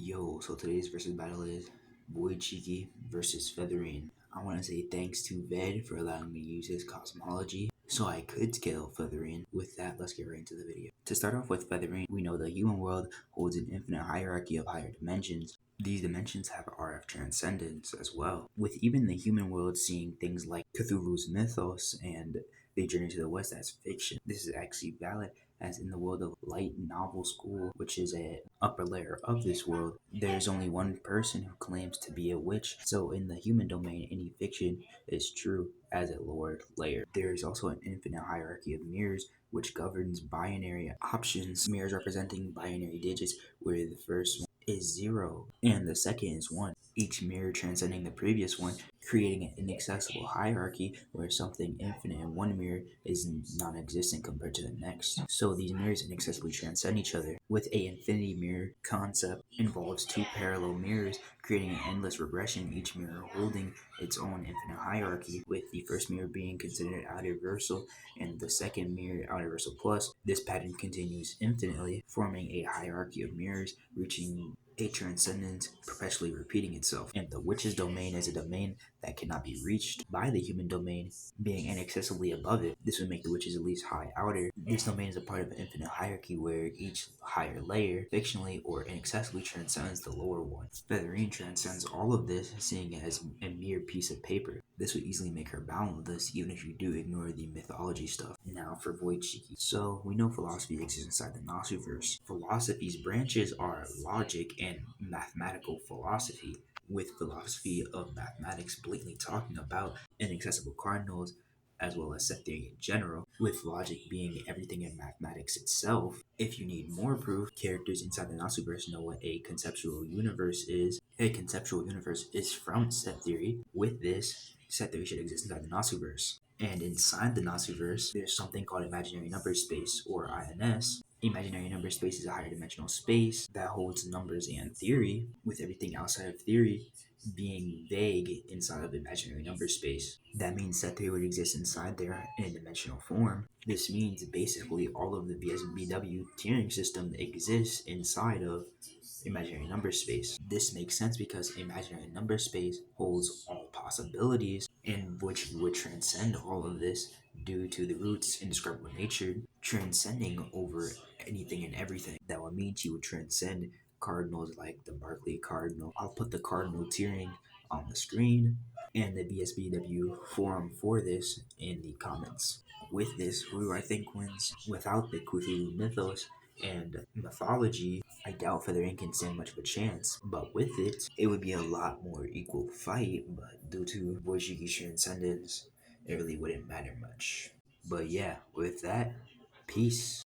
Yo, so today's versus battle is Void Shiki versus Featherine. I want to say thanks to Ved for allowing me to use his cosmology so I could scale Featherine. With that, let's get right into the video. To start off with Featherine, we know the human world holds an infinite hierarchy of higher dimensions. These dimensions have RF transcendence as well, with even the human world seeing things like Cthulhu's mythos and the journey to the west as fiction. This is actually valid as in the world of light novel school, which is an upper layer of this world, there's only one person who claims to be a witch. So in the human domain, any fiction is true as a lower layer. There is also an infinite hierarchy of mirrors which governs binary options, mirrors representing binary digits where the first one is 0 and the second is 1. Each mirror transcending the previous one, creating an inaccessible hierarchy where something infinite in one mirror is non-existent compared to the next. So these mirrors inaccessibly transcend each other. With a infinity mirror concept involves two parallel mirrors, creating an endless regression, each mirror holding its own infinite hierarchy, with the first mirror being considered out-universal and the second mirror out-universal plus. This pattern continues infinitely, forming a hierarchy of mirrors, reaching a transcendence, perpetually repeating itself. And the witch's domain is a domain that cannot be reached by the human domain, being inaccessibly above it. This would make the witches at least high outer. This domain is a part of an infinite hierarchy where each higher layer, fictionally or inaccessibly, transcends the lower one. Featherine transcends all of this, seeing it as a mere piece of paper. This would easily make her boundless, even if you do ignore the mythology stuff. Now for Void Shiki. So, we know philosophy exists inside the Nasuverse. Philosophy's branches are logic and mathematical philosophy, with philosophy of mathematics blatantly talking about inaccessible cardinals as well as set theory in general, with logic being everything in mathematics itself. If you need more proof, characters inside the Nasuverse know what a conceptual universe is. A conceptual universe is from set theory. With this, set theory should exist inside the Nasuverse. And inside the Nasuverse, there's something called imaginary number space, or INS. Imaginary number space is a higher dimensional space that holds numbers and theory, with everything outside of theory being vague inside of imaginary number space. That means that they would exist inside there in a dimensional form. This means basically all of the BSBW tiering system exists inside of imaginary number space. This makes sense because imaginary number space holds all possibilities, and which would transcend all of this due to the root's indescribable nature, transcending over anything and everything. That would mean she would transcend cardinals like the Barclay cardinal. I'll put the cardinal tiering on the screen and the BSBW forum for this in the comments. With this, who I think wins? Without the Cthulhu mythos and mythology, I doubt Featherine can stand much of a chance. But with it, it would be a lot more equal fight. But due to Boishiki's transcendence, it really wouldn't matter much. But yeah, with that, peace.